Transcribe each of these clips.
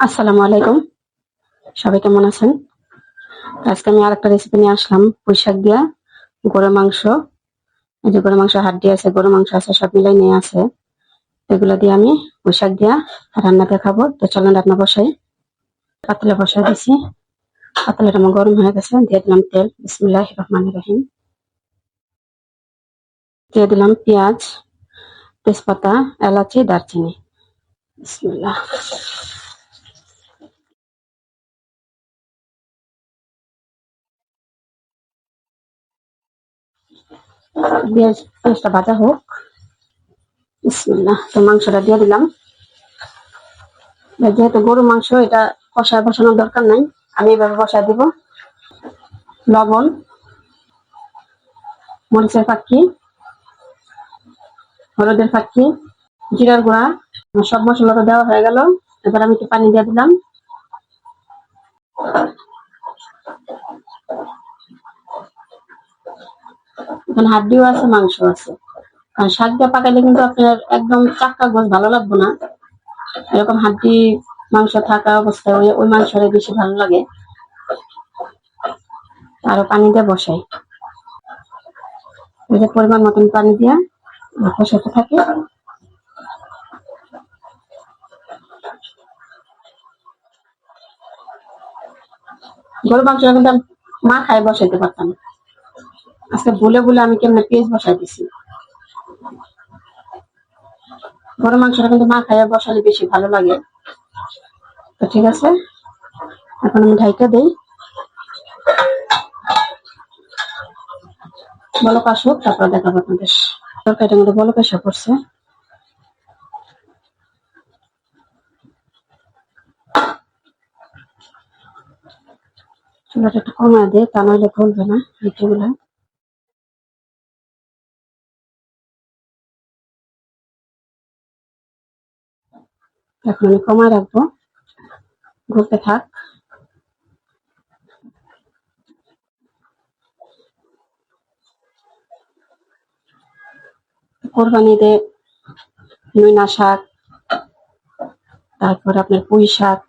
আসসালামু আলাইকুম। সবাই কেমন আছেন? আজকে আমি আরেকটা রেসিপি নিয়ে আসলাম পুঁই শাক দিয়া গরুর মাংস। এই যে গরুর মাংস হাড্ডি আছে, গরুর মাংস আছে, সব মিলাই নিয়ে আছে। এগুলো দিয়ে আমি পুঁই শাক দিয়া রান্না দেখাবো। তো চলেন রান্না বসাই। পাতলা বসাই দিছি। পাতলাটা আমার গরম হয়ে গেছে, দিয়ে দিলাম তেল। বিসমিল্লাহির রহমানির রহিম। দিয়ে দিলাম পেঁয়াজ, তেজপাতা, এলাচি, দারচিনি। বিসমিল্লাহ। পেঁয়াজটা ভাজা হোক। বিসমিল্লাহ। তো মাংসটা দিয়ে দিলাম। যেহেতু গরু মাংস, এটা কষায় বসানোর দরকার নাই, আমি এভাবে বসায় দিব। লবণ, মরিচের ফাঁকি, হলুদের ফাঁকি, জিরার গুঁড়া, সব মশলা তো দেওয়া হয়ে গেল। এবার আমি একটু পানি দিয়ে দিলাম। এখানে হাড্ডিও আছে, মাংস আছে। কারণ শাক দিয়ে পাকাইলে কিন্তু আপনার একদম চাক্কা গোছ ভালো লাগবে না। এরকম হাড্ডি মাংস থাকা অবস্থায় ওই ওই মাংসটা বেশি ভালো লাগে। আরো পানি দিয়ে বসাই। এই যে পরিমাণ মতন পানি দিয়ে কষাতে থাকে। গরু মাংস কিন্তু আমি মা খায় বসাইতে পারতাম। আজকে ভুলে ভুলে আমি কেমনে পেঁয়াজ বসাই দিছি। গরু মাংসটা কিন্তু মা খাইয়া বসালে বেশি ভালো লাগে। তো ঠিক আছে, এখন আমি ঢাইকা দেই। বলক আসুক, তারপর দেখাবো আপনাদের। তরকারিটার মধ্যে বলক এসে পড়ছে। চুলাটা একটু কমায় দেয়, তা নইলে গলবে না পিঠেগুলো। এখন আমি কমায় রাখবো, ঘুরতে থাক। কোরবানিতে নইনা শাক, তারপর আপনার পুঁই শাক,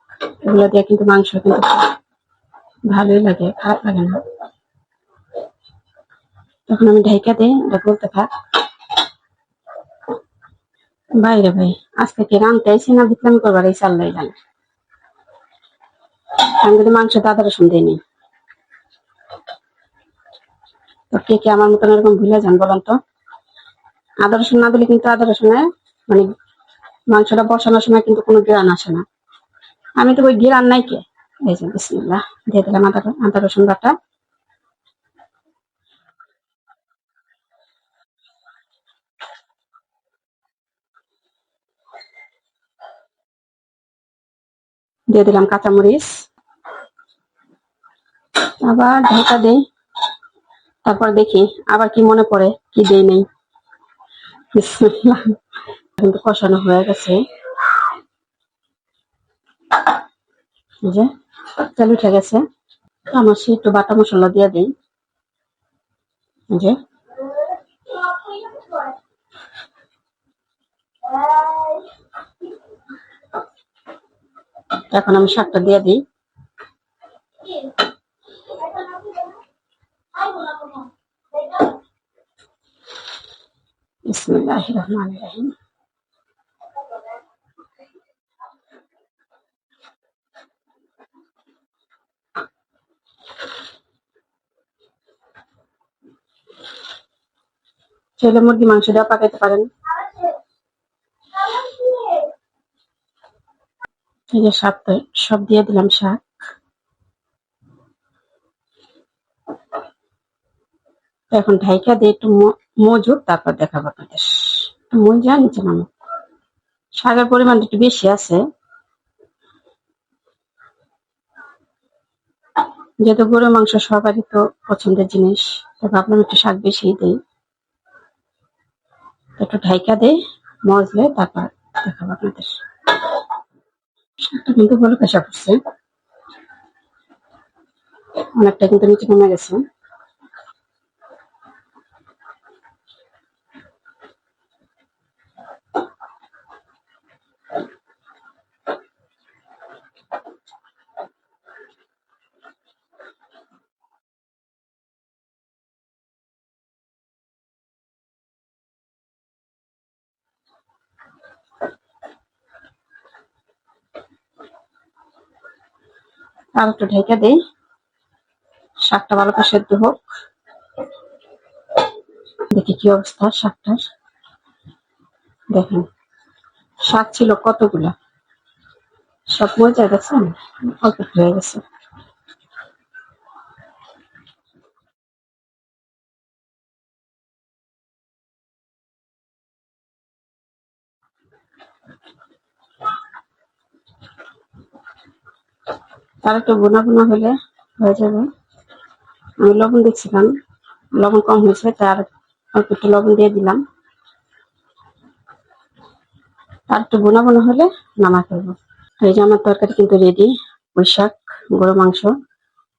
এগুলো দিয়ে কিন্তু মাংস কিন্তু ভালোই লাগে, খারাপ লাগে না। তখন আমি ঢাইকা দিই, এটা গলতে থাক। বাইরে ভাই, আজকে কি রানতে আইসি না বিক্রম করবার এই চাল্লাই জানে। আমি কিন্তু মাংস আদা রসুন দিইনি। তো কে কে আমার মতন এরকম ভুলে যান বলেন তো? আদা রসুন না দিলে কিন্তু আদা রসুনে মানে মাংসটা বসানোর সময় কিন্তু কোনো গ্রান আসে না। আমি তো ওই গ্রান নাই কে। এই যে বিসমিল্লাহ, দিয়ে দিলাম আদা রসুন বাটা। দিয়ে দিলাম কাঁচামরিচ। আবার ঢাকা দেই। তারপর দেখি আবার কি মনে পড়ে কি দেই নেই। বিসমিল্লাহ। কিন্তু কষানো হয়ে গেছে। এই যে তেল উঠে গেছে। আমার সে একটু বাটা মশলা দিয়ে দিই। এই যে এখন আমি শাকটা দিয়ে দিই। বিসমিল্লাহির রহমানির রহিম। ছেলে মুরগি মাংস দিয়ে পাকাইতে পারেন। এই যে সব দিয়ে দিলাম শাক। এখন ঢাইকা দিয়ে একটু মজুর, তারপর দেখাবো আপনাদের। মই যা নিচে নামো। শাকের পরিমাণটা একটু বেশি আছে, যেহেতু গরুর মাংস সবারই তো পছন্দের জিনিস, তো ভাবলাম একটু শাক বেশি দিই। একটু ঢাইকা দেই, মজলে তারপর দেখাবো আপনাদের। শাকটা কিন্তু ভালো কষা করছে, অনেকটা কিন্তু নিচে কমে গেছে। আর একটু ঢেকে দেই, শাকটা ভালো করে সেদ্ধ হোক। দেখি কি অবস্থা শাকটার। দেখেন শাক ছিল কতগুলা, সব মজা গেছেন, অল্প হয়ে গেছে। তার একটু বোনা বোনা হলে হয়ে যাবে। আমি লবণ দেখছিলাম, লবণ কম হয়েছে, তার অল্প একটু লবণ দিয়ে দিলাম। আর একটু বোনা বোনা হলে নামা ফেলবো। এই যে আমার তরকারি কিন্তু রেডি, পুঁই শাক, গরু মাংস।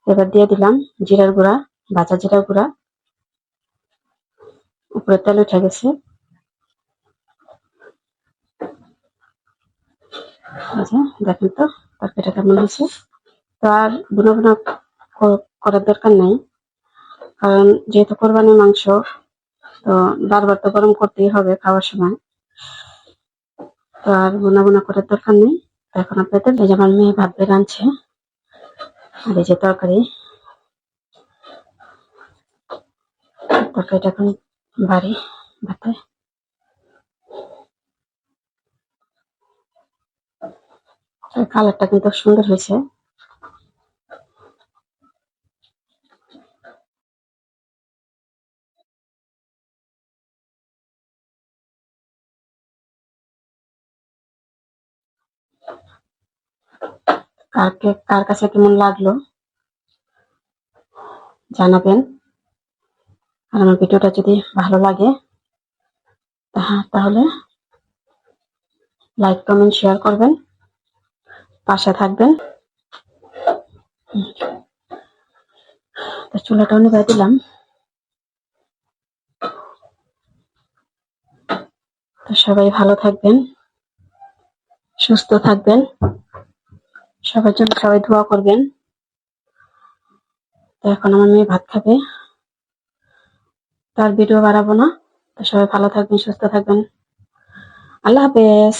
এবার দিয়ে দিলাম জিরার গুঁড়া, ভাজা জিরার গুঁড়া। উপরে তেল উঠে গেছে। দেখেন তো তরকারিটা কেমন হয়েছে। তো আর বোনা বোনা করার দরকার নাই, কারণ যেহেতু কোরবানির মাংস, তো বারবার তো গরম করতেই হবে খাওয়ার সময়। তো আর বোনা বোনা করার দরকার নেই। এখন আপনাদের এই যে আমার মেয়ে ভাত বেড়ে আনছে, আর এই যে তরকারিটা এখন বাড়ি ভাতে। কালারটা কিন্তু সুন্দর হয়েছে। কার কাছে কেমন লাগলো জানাবেন। আর আমার ভিডিওটা যদি ভালো লাগে তাহলে লাইক কমেন্ট শেয়ার করবেন, পাশে থাকবেন। তো চুলাটা নিভিয়ে দিলাম। তো সবাই ভালো থাকবেন, সুস্থ থাকবেন, সবার জন্য সবাই দোয়া করবেন। তো এখন আমার মেয়ে ভাত খাবে, তার ভিডিও বাড়াবো না। তো সবাই ভালো থাকবেন, সুস্থ থাকবেন। আল্লাহ হাফেজ।